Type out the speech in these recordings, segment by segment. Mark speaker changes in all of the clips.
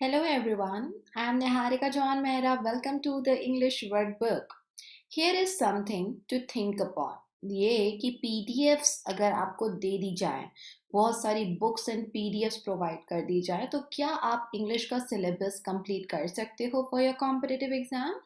Speaker 1: Hello everyone, I am Niharika John Mehra. Welcome to the English Word Book. Here is something to think upon. ये कि PDFs अगर आपको दे दी जाए, बहुत सारी बुक्स एंड पीडीएफ्स प्रोवाइड कर दी जाए, तो क्या आप इंग्लिश का सिलेबस कंप्लीट कर सकते हो फॉर योर कॉम्पिटिटिव एग्जाम?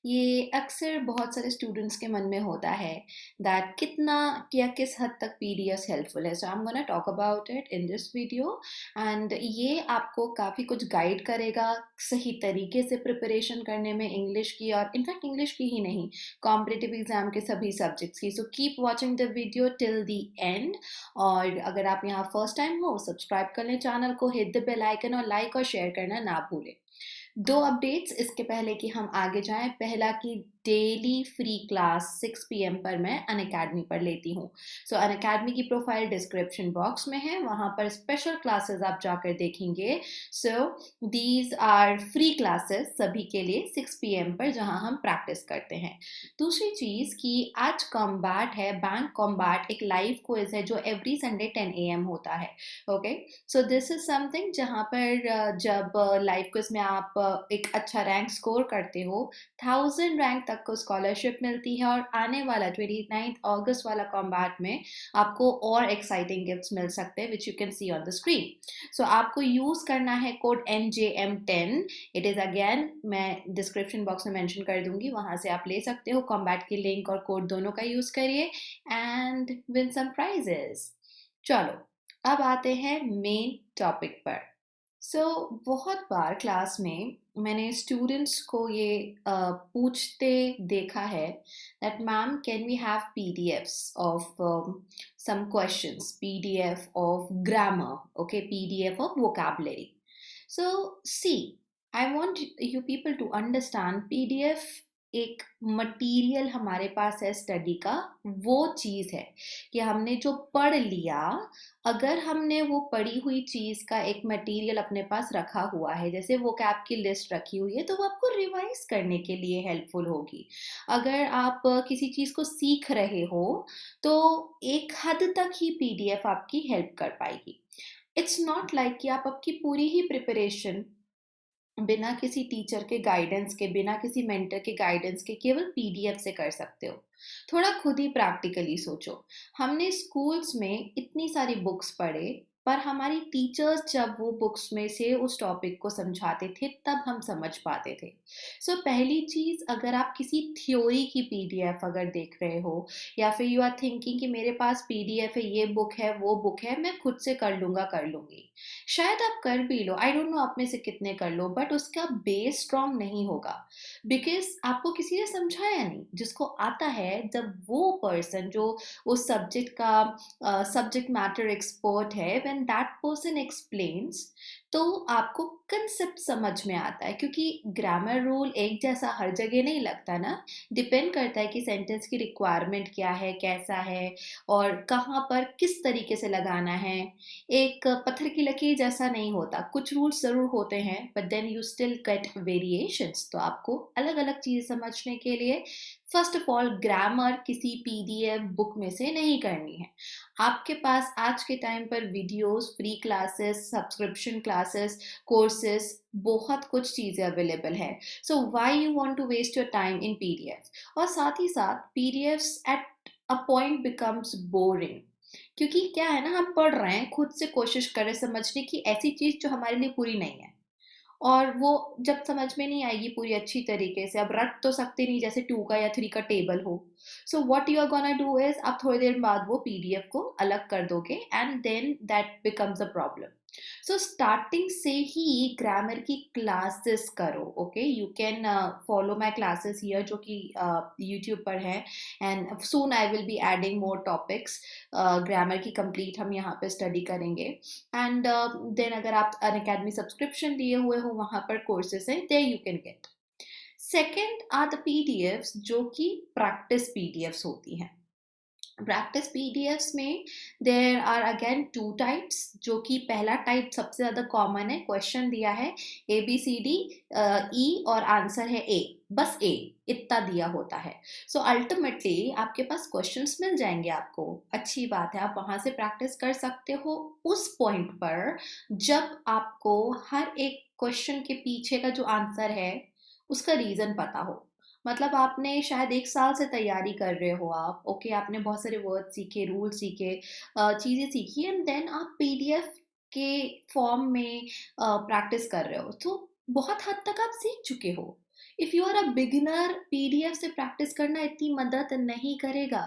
Speaker 1: ये अक्सर बहुत सारे स्टूडेंट्स के मन में होता है दैट कितना या किस हद तक पीडीएफ्स हेल्पफुल है. So I am gonna talk about it in this video and ये आपको काफ़ी कुछ गाइड करेगा सही तरीके से प्रिपरेशन करने में इंग्लिश की, और इनफैक्ट इंग्लिश की ही नहीं, कॉम्पिटिटिव एग्जाम के सभी सब्जेक्ट्स की. So keep watching the video till the end. और अगर आप यहाँ फर्स्ट टाइम हो, सब्सक्राइब कर लें चैनल को, हिट द बेल आइकन और लाइक और शेयर करना ना भूलें. दो अपडेट्स इसके पहले कि हम आगे जाएं. पहला कि डेली फ्री क्लास 6 पीएम पर मैं अनअकैडमी पर लेती हूँ. सो अनअकैडमी की प्रोफाइल डिस्क्रिप्शन बॉक्स में है, वहाँ पर स्पेशल क्लासेस आप जाकर देखेंगे. So these are free classes सभी के लिए 6 पीएम पर, जहाँ हम प्रैक्टिस करते हैं. दूसरी चीज़ कि आज कॉम्बैट है, बैंक कॉम्बैट एक लाइव क्विज है जो एवरी संडे 10 AM होता है. Okay, so this is something जहाँ पर जब लाइव क्विज में आप एक अच्छा रैंक स्कोर करते हो, 1000 रैंक तक को स्कॉलरशिप मिलती है. और आने वाला 29 अगस्त वाला कॉम्बैट में आपको और एक्साइटिंग गिफ्ट्स मिल सकते हैं which you can see on the screen. So आपको यूज करना है code NJM10. It is again मैं डिस्क्रिप्शन बॉक्स में मेंशन कर दूंगी, वहां से आप ले सकते हो. कॉम्बैट की लिंक और कोड दोनों का यूज करिए एंड विन सम प्राइजेस. चलो, अब आते हैं मेन टॉपिक पर. बहुत बार क्लास में मैंने स्टूडेंट्स को ये पूछते देखा है that ma'am can we have PDFs of some questions, PDF of grammar, okay, PDF of vocabulary. So see, I want you people to understand PDF एक मटेरियल हमारे पास है स्टडी का. वो चीज़ है कि हमने जो पढ़ लिया, अगर हमने वो पढ़ी हुई चीज़ का एक मटेरियल अपने पास रखा हुआ है, जैसे वो कैप की लिस्ट रखी हुई है, तो वो आपको रिवाइज करने के लिए हेल्पफुल होगी. अगर आप किसी चीज़ को सीख रहे हो, तो एक हद तक ही पीडीएफ आपकी हेल्प कर पाएगी. इट्स नॉट लाइक कि आप आपकी पूरी ही प्रिपरेशन बिना किसी टीचर के गाइडेंस के, बिना किसी मेंटर के गाइडेंस के केवल पीडीएफ से कर सकते हो. थोड़ा खुद ही प्रैक्टिकली सोचो. हमने स्कूल्स में इतनी सारी बुक्स पढ़े, पर हमारी टीचर्स जब वो बुक्स में से उस टॉपिक को समझाते थे तब हम समझ पाते थे. पहली चीज़, अगर आप किसी थ्योरी की पीडीएफ अगर देख रहे हो, या फिर यू आर थिंकिंग कि मेरे पास पीडीएफ है, ये बुक है, वो बुक है, मैं खुद से कर लूँगा, कर लूँगी, शायद आप कर भी लो, आई डोंट नो आप में से कितने कर लो, बट उसका बेस स्ट्रांग नहीं होगा. बिकॉज आपको किसी ने समझाया नहीं. जिसको आता है, जब वो पर्सन जो उस सब्जेक्ट का सब्जेक्ट मैटर एक्सपर्ट है, व्हेन दैट पर्सन एक्सप्लेन्स, तो आपको कंसेप्ट समझ में आता है. क्योंकि ग्रामर रूल एक जैसा हर जगह नहीं लगता ना. डिपेंड करता है कि सेंटेंस की रिक्वायरमेंट क्या है, कैसा है, और कहाँ पर किस तरीके से लगाना है. एक पत्थर की लकीर जैसा नहीं होता. कुछ रूल्स ज़रूर होते हैं, but then you still get variations. तो आपको अलग अलग चीज़ समझने के लिए फर्स्ट ऑफ ऑल ग्रामर किसी पीडीएफ बुक में से नहीं करनी है. आपके पास आज के टाइम पर videos, free classes, subscription classes, courses, बहुत कुछ चीज़ें अवेलेबल है. So why you want to waste your time in PDF? और साथ ही साथ PDFs at a point becomes boring. क्योंकि क्या है ना, हम पढ़ रहे हैं, खुद से कोशिश कर रहे हैं समझने की ऐसी चीज़ जो हमारे लिए पूरी नहीं है, और वो जब समझ में नहीं आएगी पूरी अच्छी तरीके से, अब रट तो सकते नहीं जैसे 2 का या 3 का टेबल हो. So what you are gonna do is, आप थोड़ी देर बाद वो पीडीएफ को अलग कर दोगे and then that becomes a problem. Starting से ही ग्रामर की क्लासेस करो. Okay, you can follow my classes here, जो कि यूट्यूब पर है, and soon I will be adding more topics. Grammar की कंप्लीट हम यहाँ पे स्टडी करेंगे. एंड देन अगर आप अन अकेडमी सब्सक्रिप्शन लिए हुए हो, वहाँ पर कोर्सेस हैं, there you can get. Second are the PDFs जो कि प्रैक्टिस पीडीएफ्स होती हैं. प्रैक्टिस पीडीएफ्स में there are again two types, जो कि पहला टाइप सबसे ज़्यादा कॉमन है। क्वेश्चन दिया है ABCD ई और आंसर है ए, बस ए, इतना दिया होता है। सो अल्टीमेटली आपके पास क्वेश्चंस मिल जाएंगे आपको, अच्छी बात है, आप वहाँ से प्रैक्टिस कर सकते हो उस पॉइंट पर जब आपको हर एक क्वेश्चन के पीछे का जो आंसर है उसका रीज़न पता हो। मतलब आपने शायद 1 साल से तैयारी कर रहे हो आप, ओके, आपने बहुत सारे वर्ड सीखे, रूल सीखे, चीज़ें सीखी, एंड देन आप पीडीएफ के फॉर्म में प्रैक्टिस कर रहे हो, तो बहुत हद तक आप सीख चुके हो। If you are a beginner, PDF से प्रैक्टिस करना इतनी मदद नहीं करेगा।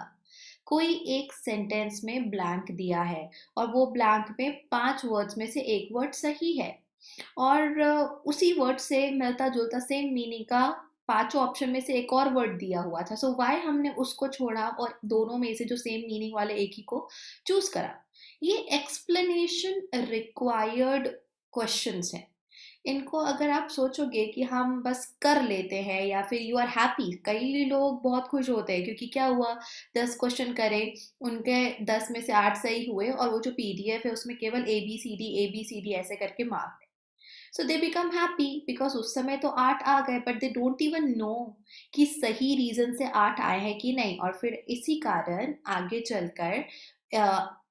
Speaker 1: कोई एक सेंटेंस में ब्लैंक दिया है और वो ब्लैंक में 5 वर्ड्स में से एक वर्ड सही है, और उसी वर्ड से मिलता जुलता सेम मीनिंग का पांचों ऑप्शन में से एक और वर्ड दिया हुआ था, सो वाई हमने उसको छोड़ा और दोनों में से जो सेम मीनिंग वाले एक ही को चूज करा। ये एक्सप्लेनेशन रिक्वायर्ड क्वेश्चंस हैं। इनको अगर आप सोचोगे कि हम बस कर लेते हैं या फिर यू आर हैप्पी, कई लोग बहुत खुश होते हैं क्योंकि क्या हुआ, 10 क्वेश्चन करे, उनके 10 में से 8 सही हुए, और वो जो पीडीएफ है उसमें केवल ABCD ऐसे करके mark. So they become happy because उस समय तो 8 आ गए, but they don't even know कि सही रीजन से 8 आए हैं कि नहीं, और फिर इसी कारण आगे चलकर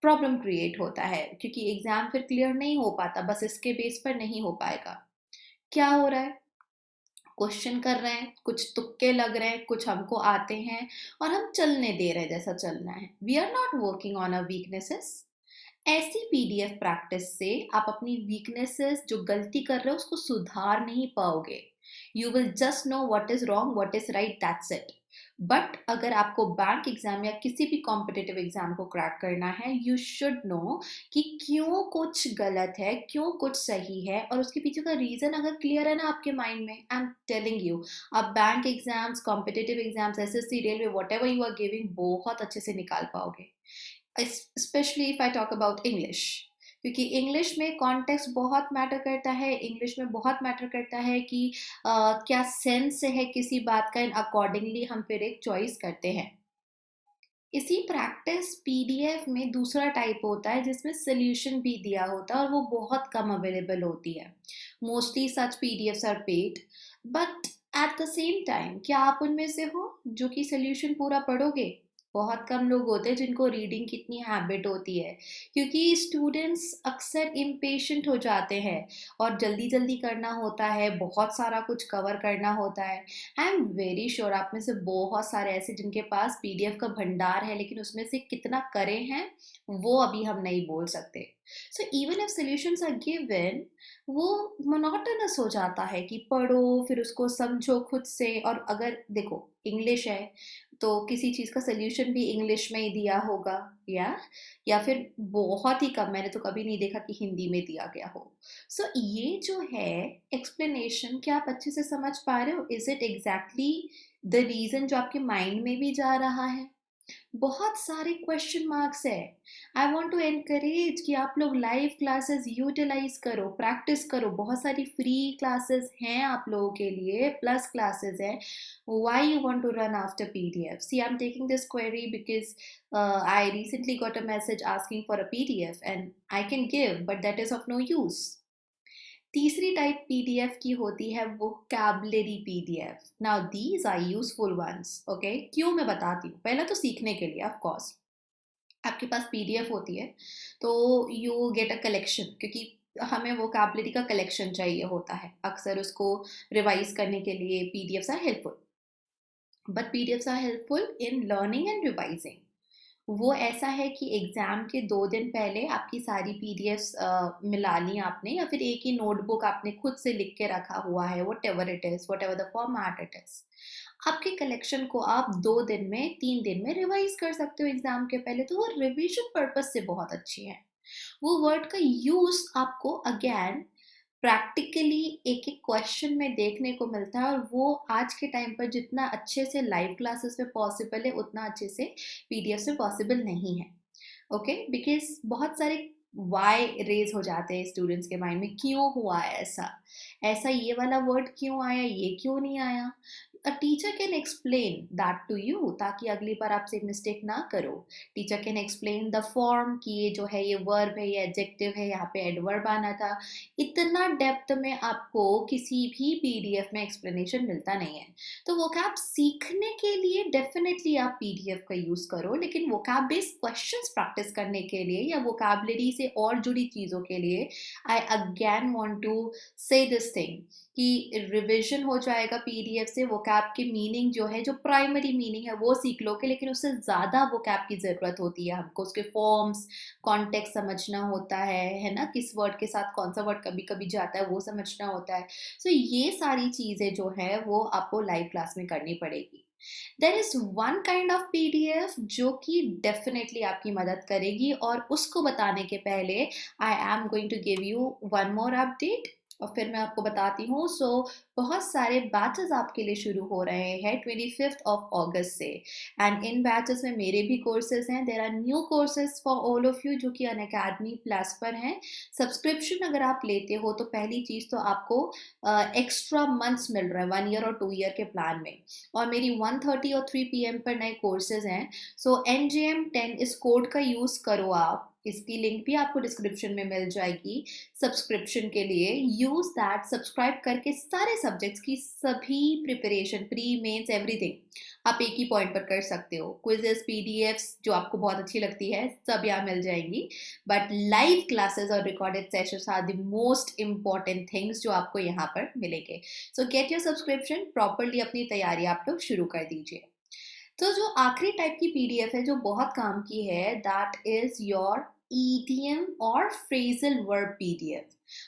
Speaker 1: प्रॉब्लम क्रिएट होता है क्योंकि एग्जाम फिर क्लियर नहीं हो पाता, बस इसके बेस पर नहीं हो पाएगा। क्या हो रहा है, क्वेश्चन कर रहे हैं, कुछ तुक्के लग रहे हैं, कुछ हमको आते हैं और हम चलने दे रहे हैं जैसा चलना है। We are not working on a weaknesses. ऐसी पीडीएफ प्रैक्टिस से आप अपनी वीकनेसेस, जो गलती कर रहे हो, उसको सुधार नहीं पाओगे। You will just know what is wrong, what is right, that's it. But अगर आपको बैंक एग्जाम या किसी भी कॉम्पिटिटिव एग्जाम को क्रैक करना है, यू शुड नो कि क्यों कुछ गलत है, क्यों कुछ सही है, और उसके पीछे का रीजन अगर क्लियर है ना आपके माइंड में, आई एम टेलिंग यू, आप bank exams, competitive exams, SSC, railway, whatever you are giving, बहुत अच्छे से निकाल पाओगे। Specially if I talk about English, क्योंकि इंग्लिश में कॉन्टेक्स्ट बहुत मैटर करता है, इंग्लिश में बहुत मैटर करता है कि क्या सेंस है किसी बात का, इन अकॉर्डिंगली हम फिर एक चॉइस करते हैं। इसी प्रैक्टिस पीडीएफ में दूसरा टाइप होता है जिसमें सोल्यूशन भी दिया होता है, और वो बहुत कम अवेलेबल होती है। Mostly such PDFs are paid, but at the same time क्या आप उनमें से हो जो कि सोल्यूशन पूरा पढ़ोगे? बहुत कम लोग होते हैं जिनको रीडिंग की इतनी हैबिट होती है, क्योंकि स्टूडेंट्स अक्सर इम्पेशेंट हो जाते हैं और जल्दी जल्दी करना होता है, बहुत सारा कुछ कवर करना होता है। आई एम वेरी श्योर आप में से बहुत सारे ऐसे जिनके पास पीडीएफ का भंडार है, लेकिन उसमें से कितना करे हैं वो अभी हम नहीं बोल सकते। So even if solutions are given, वो मोनोटोनस हो जाता है कि पढ़ो फिर उसको समझो खुद से, और अगर देखो इंग्लिश है तो किसी चीज़ का सॉल्यूशन भी इंग्लिश में ही दिया होगा, या फिर बहुत ही कम, मैंने तो कभी नहीं देखा कि हिंदी में दिया गया हो। सो ये जो है एक्सप्लेनेशन, क्या आप अच्छे से समझ पा रहे हो? Is it exactly the reason जो आपके माइंड में भी जा रहा है? बहुत सारे क्वेश्चन मार्क्स है। आई वांट टू एनकरेज कि आप लोग लाइव क्लासेस यूटिलाइज करो, प्रैक्टिस करो, बहुत सारी फ्री क्लासेस हैं आप लोगों के लिए, प्लस क्लासेस हैं। why you want to run after PDF? See, I'm taking this query because I recently got a message asking for a PDF and I can give, but that is of no use. तीसरी type PDF की होती है vocabulary PDF. Now these are useful ones, okay, क्यों, मैं बताती हूँ। पहला तो सीखने के लिए, ऑफ कोर्स, आपके पास पीडीएफ होती है तो यू गेट अ कलेक्शन, क्योंकि हमें वोकैबुलरी का कलेक्शन चाहिए होता है, अक्सर उसको रिवाइज करने के लिए PDFs are helpful. But PDFs are helpful in learning and revising. वो ऐसा है कि एग्जाम के 2 दिन पहले आपकी सारी पीडीएफ्स मिला ली आपने, या फिर एक ही नोटबुक आपने खुद से लिख के रखा हुआ है, what ever the format it is, आपके कलेक्शन को आप 2 दिन में, 3 दिन में रिवाइज कर सकते हो एग्जाम के पहले, तो वो रिवीजन पर्पज से बहुत अच्छी है। वो वर्ड का यूज आपको अगेन प्रैक्टिकली एक एक क्वेश्चन में देखने को मिलता है, और वो आज के टाइम पर जितना अच्छे से लाइव क्लासेस में पॉसिबल है उतना अच्छे से पीडीएफ में पॉसिबल नहीं है। ओके, बिकॉज बहुत सारे वाई रेज हो जाते हैं स्टूडेंट्स के माइंड में, क्यों हुआ है ऐसा, ऐसा ये वाला वर्ड क्यों आया, ये क्यों नहीं आया। A teacher can explain that to you ताकि अगली बार आपसे मिस्टेक ना करो। Teacher can explain the form कि ये जो है ये वर्ब है, ये एडजेक्टिव है, यहाँ पे एडवर्ब आना था। इतना डेप्थ में आपको किसी भी पीडीएफ में एक्सप्लेनेशन मिलता नहीं है। तो वोकैब सीखने के लिए डेफिनेटली आप पीडीएफ का यूज़ करो, लेकिन वोकैब बेस्ड क्वेश्चंस प्रैक्टिस करने के लिए या वोकैबुलरी से और जुड़ी चीज़ों के लिए आई अगेन वांट टू से दिस थिंग कि रिवीजन हो जाएगा पीडीएफ से। वोकैब की मीनिंग जो है, जो प्राइमरी मीनिंग है वो सीख लोगे, लेकिन उससे ज़्यादा वोकैब की ज़रूरत होती है हमको। उसके फॉर्म्स, कॉन्टेक्स्ट समझना होता है ना, किस वर्ड के साथ कौन सा वर्ड कभी कभी जाता है वो समझना होता है। सो ये सारी चीज़ें जो है वो आपको लाइव क्लास में करनी पड़ेगी। There is one kind of PDF जो कि डेफिनेटली आपकी मदद करेगी, और उसको बताने के पहले I am going to give you one more update और फिर मैं आपको बताती हूँ। सो बहुत सारे बैचेस आपके लिए शुरू हो रहे हैं 25th ऑफ अगस्त से, एंड इन बैचेस में मेरे भी कोर्सेज हैं। There are new courses for all of you जो कि अनअकैडमी प्लस पर हैं। सब्सक्रिप्शन अगर आप लेते हो तो पहली चीज़ तो आपको एक्स्ट्रा मंथ्स मिल रहा है 1 ईयर और 2 ईयर के प्लान में, और मेरी 1:30 और 3 PM पर नए कोर्सेज हैं। सो NGM10 इस कोड का यूज़ करो आप, इसकी लिंक भी आपको डिस्क्रिप्शन में मिल जाएगी सब्सक्रिप्शन के लिए। यूज दैट, सब्सक्राइब करके सारे सब्जेक्ट्स की सभी प्रिपरेशन, प्री मेंस एवरीथिंग आप एक ही पॉइंट पर कर सकते हो। क्विजेस, पीडीएफ्स जो आपको बहुत अच्छी लगती है सब यहाँ मिल जाएंगी, बट लाइव क्लासेस और recorded sessions are the most important things जो आपको यहाँ पर मिलेंगे। So get your subscription, properly अपनी तैयारी आप लोग शुरू कर दीजिए। तो जो आखिरी टाइप की पीडीएफ है जो बहुत काम की है, दैट इज योर ईडीएम और फ्रेजल वर्ब पीडीएफ।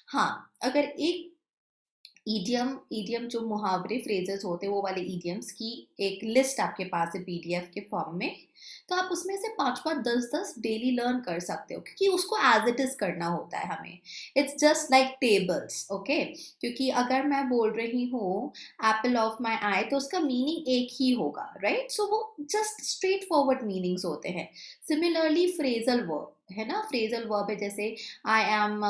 Speaker 1: हाँ, अगर एक ईडियम जो मुहावरे फ्रेजेस होते हैं वो वाले ईडियम्स की एक लिस्ट आपके पास है पीडीएफ के फॉर्म में, तो आप उसमें से 5-5, 10-10 डेली लर्न कर सकते हो, क्योंकि उसको एज इट इज करना होता है हमें। It's just like tables, okay. क्योंकि अगर मैं बोल रही हूँ एप्पल ऑफ माई आई तो उसका मीनिंग एक ही होगा, राइट। सो वो जस्ट स्ट्रेट फॉरवर्ड मीनिंग्स होते हैं। सिमिलरली फ्रेजल वर्ब है ना, फ्रेजल वर्ब है जैसे I am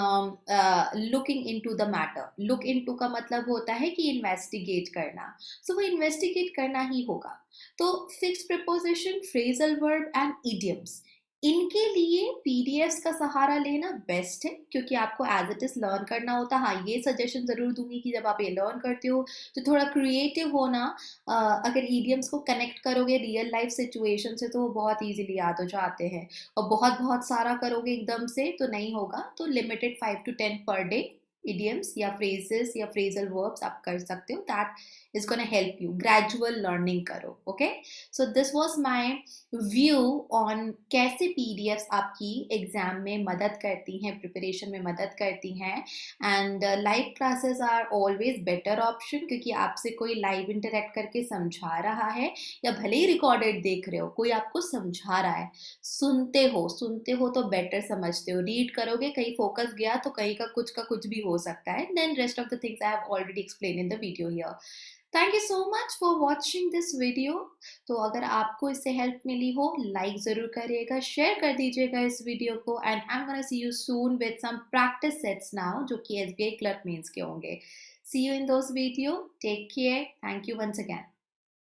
Speaker 1: looking in to the matter. Look in to का मतलब होता है कि इन्वेस्टिगेट करना, सो वो इन्वेस्टिगेट करना ही होगा। तो fix preposition, phrasal verb and idioms, इनके लिए पीडीएफ्स का सहारा लेना बेस्ट है, क्योंकि आपको एज इट इज लर्न करना होता है। हाँ, ये सजेशन जरूर दूंगी कि जब आप ये लर्न करते हो तो थोड़ा क्रिएटिव होना। अगर ईडियम्स को कनेक्ट करोगे रियल लाइफ सिचुएशन से तो वो बहुत इजीली याद हो जाते हैं, और बहुत बहुत सारा करोगे एकदम से तो नहीं होगा। तो limited 5 to 10 per day idioms या phrases या phrasal verbs आप कर सकते हो। That is gonna help you, gradual learning करो। Okay, so this was my view on कैसे पीडीएफ्स आपकी एग्जाम में मदद करती हैं, प्रिपरेशन में मदद करती हैं। And live classes are always better option, क्योंकि आपसे कोई लाइव इंटरेक्ट करके समझा रहा है, या भले ही रिकॉर्डेड देख रहे हो कोई आपको समझा रहा है, सुनते हो तो बेटर समझते हो। रीड करोगे कहीं फोकस गया तो कहीं का कुछ भी हो सकता है। Then rest of the things I have already explain in the video here. Thank you so much for watching this video. तो अगर आपको इससे हेल्प मिली हो, लाइक जरूर करिएगा, शेयर कर दीजिएगा इस वीडियो को, and I am gonna see you soon with some practice sets now जो कि एसबीआई क्लर्क मेंस के होंगे। See you in those video, take care, thank you once again.